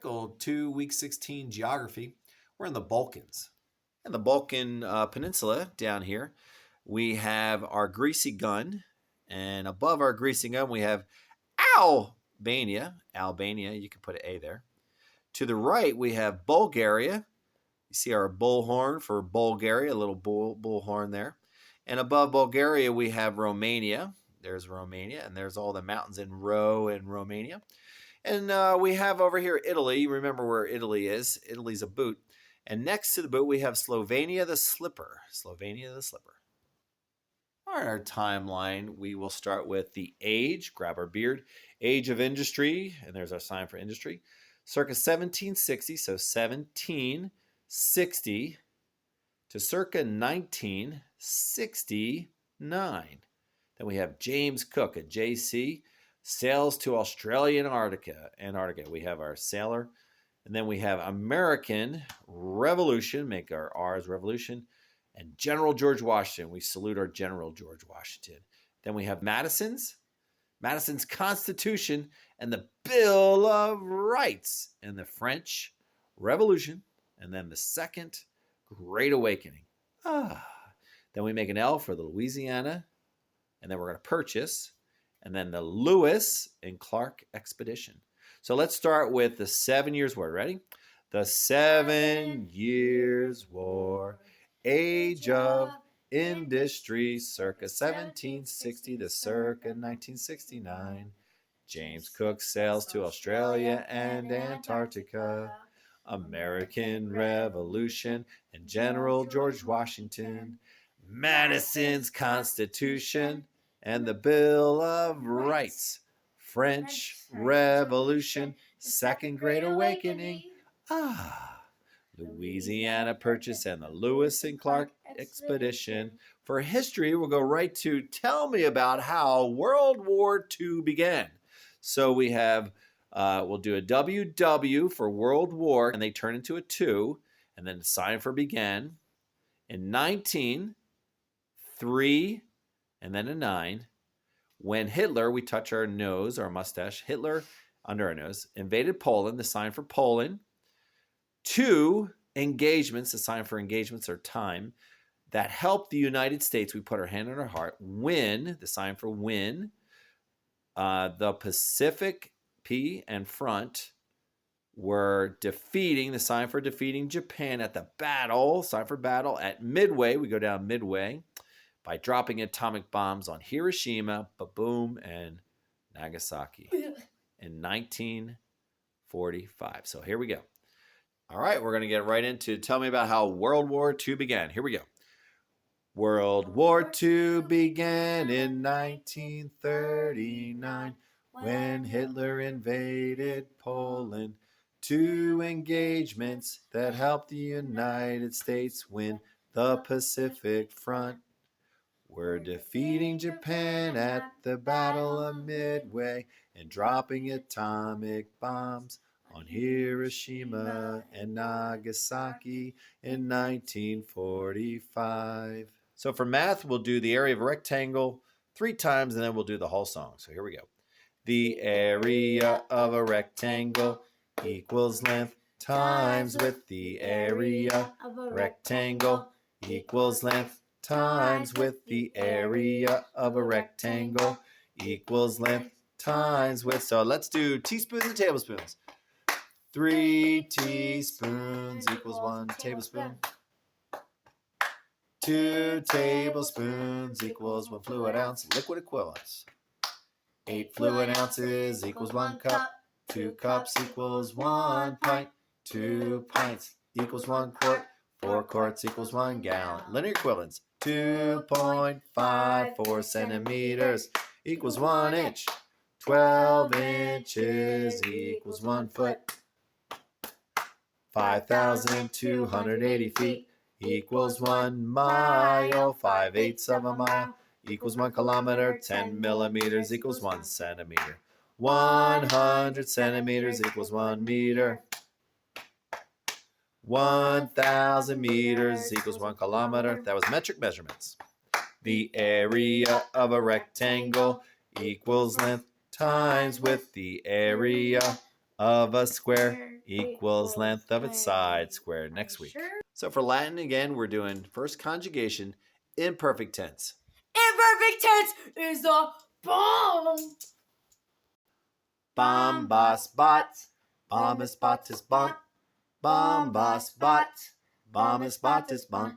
Cycle 2, Week 16, Geography. We're in the Balkans. In the Balkan Peninsula down here, we have our greasy gun. And above our greasy gun, we have Albania. Albania, you can put an A there. To the right, we have Bulgaria. You see our bullhorn for Bulgaria, a little bullhorn there. And above Bulgaria, we have Romania. There's Romania, and there's all the mountains in Romania. And we have over here Italy. Remember where Italy is. Italy's a boot. And next to the boot, we have Slovenia the Slipper. Slovenia the Slipper. All right, our timeline, we will start with the age. Grab our beard. Age of industry, and there's our sign for industry. Circa 1760, so 1760 to circa 1969. Then we have James Cook at JC, sails to Australia and Antarctica. We have our sailor. And then we have American Revolution, make our R's Revolution, and General George Washington. We salute our General George Washington. Then we have Madison's Constitution, and the Bill of Rights, and the French Revolution, and then the Second Great Awakening. Then we make an L for the Louisiana, and then we're going to purchase, and then the Lewis and Clark Expedition. So let's start with the 7 Years' War. Ready? The 7 Years' War, age of industry, circa 1760 to circa 1969. James Cook sails to Australia and Antarctica. American Revolution and General George Washington. Madison's Constitution and the Bill of Rights. French Revolution, Second Great Awakening. Louisiana Purchase and the Lewis and Clark Expedition. For history, we'll go right to tell me about how World War II began. So we have, we'll do a WW for World War, and they turn into a 2, and then the sign for began. In 1903, and then a 9, when Hitler, we touch our nose, our mustache, Hitler under our nose, invaded Poland, the sign for Poland. 2 engagements, the sign for engagements or time, that helped the United States, we put our hand on our heart, win, the sign for win, the Pacific, P and front, were defeating, the sign for defeating Japan at the battle, sign for battle, at Midway, we go down Midway, by dropping atomic bombs on Hiroshima, Boom, and Nagasaki in 1945. So here we go. All right, we're going to get right into tell me about how World War II began. Here we go. World War II began in 1939 when Hitler invaded Poland. 2 engagements that helped the United States win the Pacific Front. We're defeating Japan at the Battle of Midway and dropping atomic bombs on Hiroshima and Nagasaki in 1945. So for math, we'll do the area of a rectangle 3 times, and then we'll do the whole song. So here we go. The area of a rectangle equals length times width. The area of a rectangle equals length times width. The area of a rectangle equals length times width. So let's do teaspoons and tablespoons. 3 teaspoons equals 1 tablespoon. 2 tablespoons equals 1 fluid ounce. Liquid equivalents. 8 fluid ounces equals 1 cup. 2 cups equals 1 pint. 2 pints equals 1 quart. 4 quarts equals 1 gallon. Linear equivalents. 2.54 centimeters equals 1 inch. 12 inches equals 1 foot. 5,280 feet equals 1 mile. 5/8 of a mile equals 1 kilometer. 10 millimeters equals 1 centimeter. 100 centimeters equals 1 meter. 1,000 meters equals 1 kilometer. That was metric measurements. The area of a rectangle equals length times width. The area of a square equals length of its side squared next week. So for Latin, again, we're doing first conjugation, imperfect tense. Imperfect tense is the bomb. Bombas bot, bombas botus bont, bombas bot, bombas botus bont.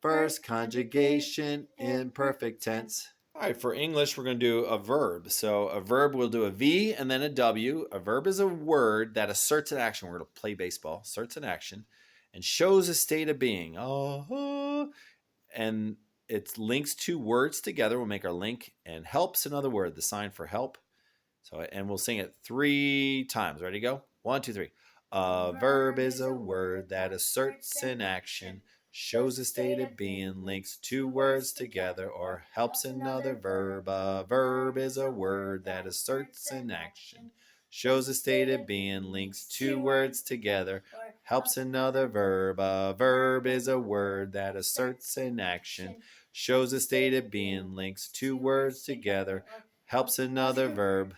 First conjugation, imperfect tense. All right, for English, we're going to do a verb. So a verb, we'll do a V and then a W. A verb is a word that asserts an action. We're going to play baseball, asserts an action, and shows a state of being. And it links two words together. We'll make our link, and help's another word, the sign for help. So, and we'll sing it 3 times. Ready to go? 1, 2, 3. A verb is a word that asserts an action, shows a state of being, links two words together, or helps another verb. A verb is a word that asserts an action, shows a state of being, links two words together, helps another verb. A verb is a word that asserts an action, shows a state of being, links two words together, helps another verb.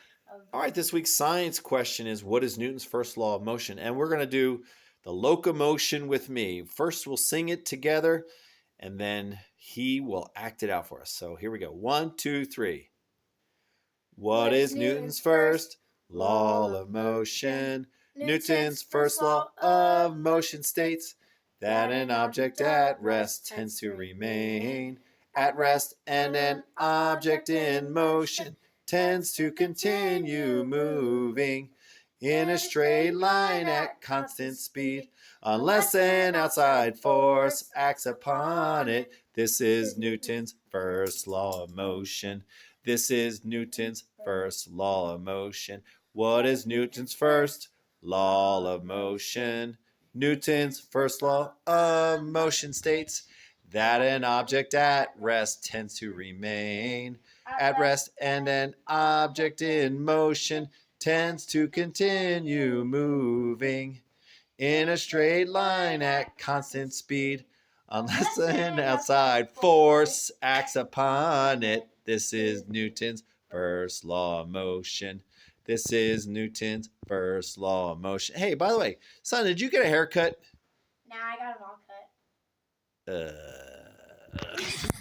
All right, this week's science question is, what is Newton's first law of motion? And we're going to do the locomotion with me. First, we'll sing it together, and then he will act it out for us. So here we go. 1, 2, 3. What is Newton's first law of motion? Newton's first law of motion states that an object at rest tends to remain at rest, and an object in motion tends to continue moving in a straight line at constant speed unless an outside force acts upon it. This is Newton's first law of motion. This is Newton's first law of motion. What is Newton's first law of motion? Newton's first law of motion states that an object at rest tends to remain at rest, and an object in motion tends to continue moving in a straight line at constant speed unless an outside force acts upon it. This is Newton's first law of motion. This is Newton's first law of motion. Hey, by the way, son, did you get a haircut? Nah, I got them all cut.